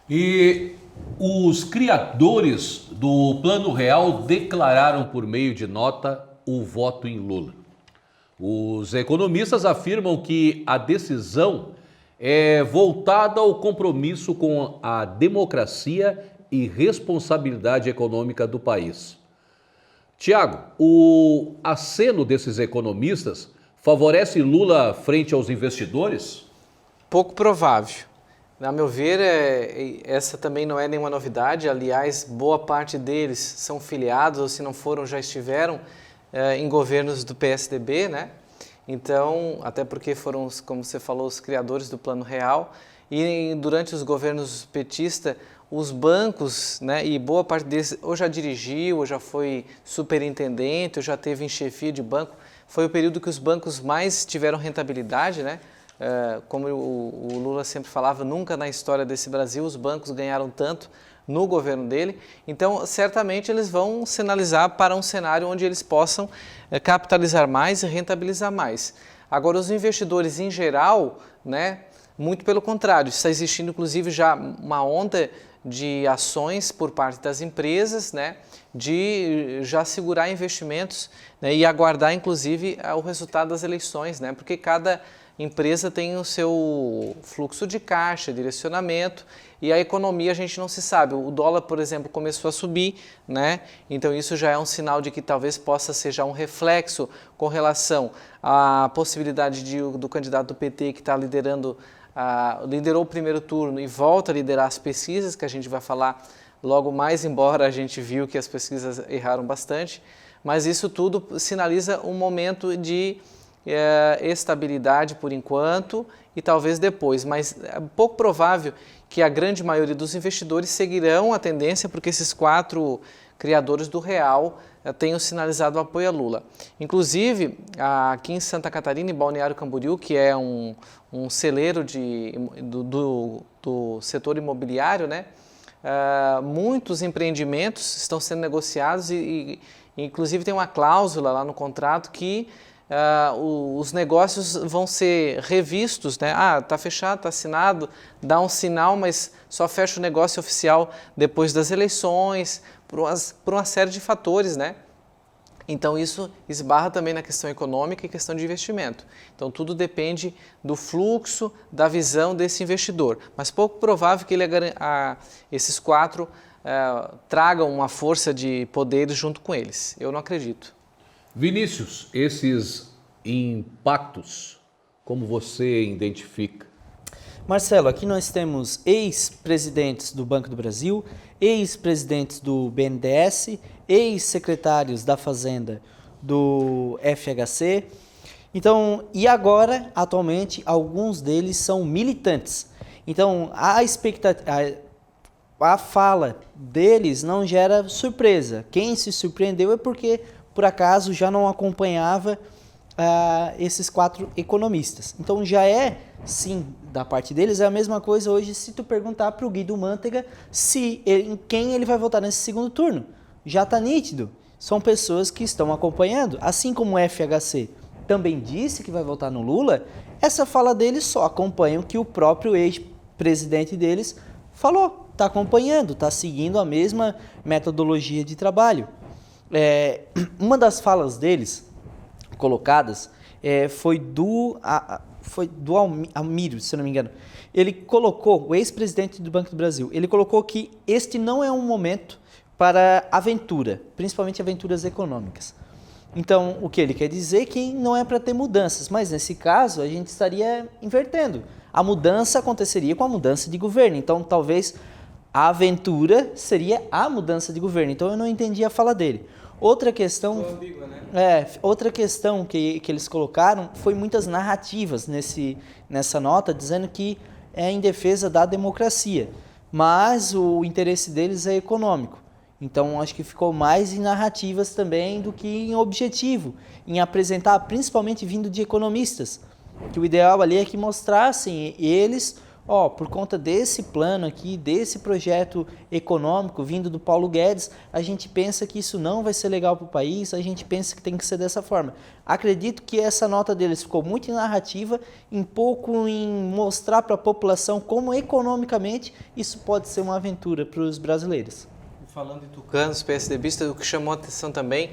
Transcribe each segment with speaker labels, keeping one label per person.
Speaker 1: E os criadores do Plano Real declararam por meio de nota o voto em Lula. Os economistas afirmam que a decisão é voltada ao compromisso com a democracia e responsabilidade econômica do país. Tiago, o aceno desses economistas favorece Lula frente aos investidores?
Speaker 2: Pouco provável. A meu ver, essa também não é nenhuma novidade. Aliás, boa parte deles são filiados, ou se não foram, já estiveram em governos do PSDB, né? Então, até porque foram, como você falou, os criadores do Plano Real. E durante os governos petistas, os bancos, né, e boa parte deles ou já dirigiu, ou já foi superintendente, ou já teve em chefia de banco. Foi o período que os bancos mais tiveram rentabilidade, né? Como o Lula sempre falava, nunca na história desse Brasil os bancos ganharam tanto no governo dele. Então, certamente eles vão sinalizar para um cenário onde eles possam capitalizar mais e rentabilizar mais. Agora, os investidores em geral, né, muito pelo contrário, está existindo inclusive já uma onda de ações por parte das empresas, né, de já segurar investimentos, né, e aguardar inclusive o resultado das eleições, né, porque cada empresa tem o seu fluxo de caixa, direcionamento, e a economia a gente não se sabe. O dólar, por exemplo, começou a subir, né? Então isso já é um sinal de que talvez possa ser já um reflexo com relação à possibilidade do candidato do PT que está liderou o primeiro turno e volta a liderar as pesquisas, que a gente vai falar logo mais, embora a gente viu que as pesquisas erraram bastante, mas isso tudo sinaliza um momento de estabilidade por enquanto e talvez depois, mas é pouco provável que a grande maioria dos investidores seguirão a tendência, porque esses 4 criadores do Real tenham sinalizado o apoio a Lula. Inclusive, aqui em Santa Catarina, em Balneário Camboriú, que é um celeiro do setor imobiliário, né? Muitos empreendimentos estão sendo negociados e inclusive tem uma cláusula lá no contrato que os negócios vão ser revistos, né? Está fechado, está assinado, dá um sinal, mas só fecha o negócio oficial depois das eleições, por uma série de fatores, né? Então isso esbarra também na questão econômica e questão de investimento. Então tudo depende do fluxo, da visão desse investidor, mas pouco provável que esses 4 tragam uma força de poderes junto com eles. Eu não acredito.
Speaker 1: Vinícius, esses impactos, como você identifica?
Speaker 3: Marcelo, aqui nós temos ex-presidentes do Banco do Brasil, ex-presidentes do BNDES, ex-secretários da Fazenda do FHC. Então, e agora, atualmente, alguns deles são militantes. Então, a fala deles não gera surpresa. Quem se surpreendeu é porque por acaso já não acompanhava esses 4 economistas. Então já é, sim, da parte deles, é a mesma coisa hoje se tu perguntar para o Guido Mantega em quem ele vai votar nesse segundo turno. Já está nítido. São pessoas que estão acompanhando. Assim como o FHC também disse que vai votar no Lula, essa fala deles só acompanha o que o próprio ex-presidente deles falou. Está acompanhando, está seguindo a mesma metodologia de trabalho. Uma das falas deles colocadas foi do Almírio, se eu não me engano. Ele colocou, o ex-presidente do Banco do Brasil, ele colocou que este não é um momento para aventura, principalmente aventuras econômicas. Então, o que ele quer dizer é que não é para ter mudanças, mas nesse caso a gente estaria invertendo. A mudança aconteceria com a mudança de governo, então talvez a aventura seria a mudança de governo. Então eu não entendi a fala dele. Outra questão, ambígua, né? Outra questão que eles colocaram foi muitas narrativas nessa nota, dizendo que é em defesa da democracia, mas o interesse deles é econômico. Então acho que ficou mais em narrativas também do que em objetivo, em apresentar, principalmente vindo de economistas, que o ideal ali é que mostrassem eles por conta desse plano aqui, desse projeto econômico vindo do Paulo Guedes, a gente pensa que isso não vai ser legal para o país, a gente pensa que tem que ser dessa forma. Acredito que essa nota deles ficou muito em narrativa, em pouco em mostrar para a população como economicamente isso pode ser uma aventura para os brasileiros.
Speaker 2: Falando em tucanos, PSDBistas, o que chamou a atenção também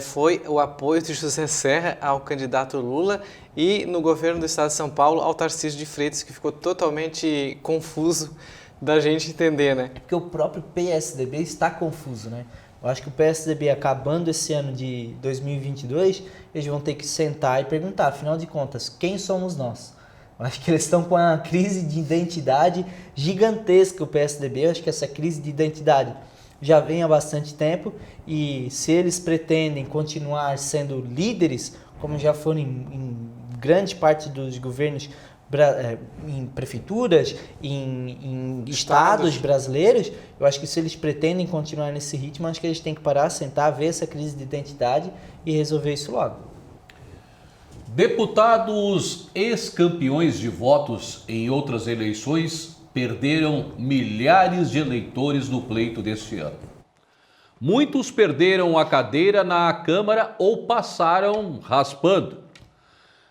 Speaker 2: foi o apoio de José Serra ao candidato Lula e no governo do estado de São Paulo ao Tarcísio de Freitas, que ficou totalmente confuso da gente entender, né?
Speaker 3: Porque o próprio PSDB está confuso, né? Eu acho que o PSDB, acabando esse ano de 2022, eles vão ter que sentar e perguntar, afinal de contas, quem somos nós? Eu acho que eles estão com uma crise de identidade gigantesca, o PSDB. Eu acho que essa crise de identidade já vem há bastante tempo e se eles pretendem continuar sendo líderes, como já foram em grande parte dos governos, em prefeituras, em estados brasileiros, eu acho que se eles pretendem continuar nesse ritmo, acho que eles têm que parar, sentar, ver essa crise de identidade e resolver isso logo.
Speaker 1: Deputados ex-campeões de votos em outras eleições perderam milhares de eleitores no pleito deste ano. Muitos perderam a cadeira na Câmara ou passaram raspando.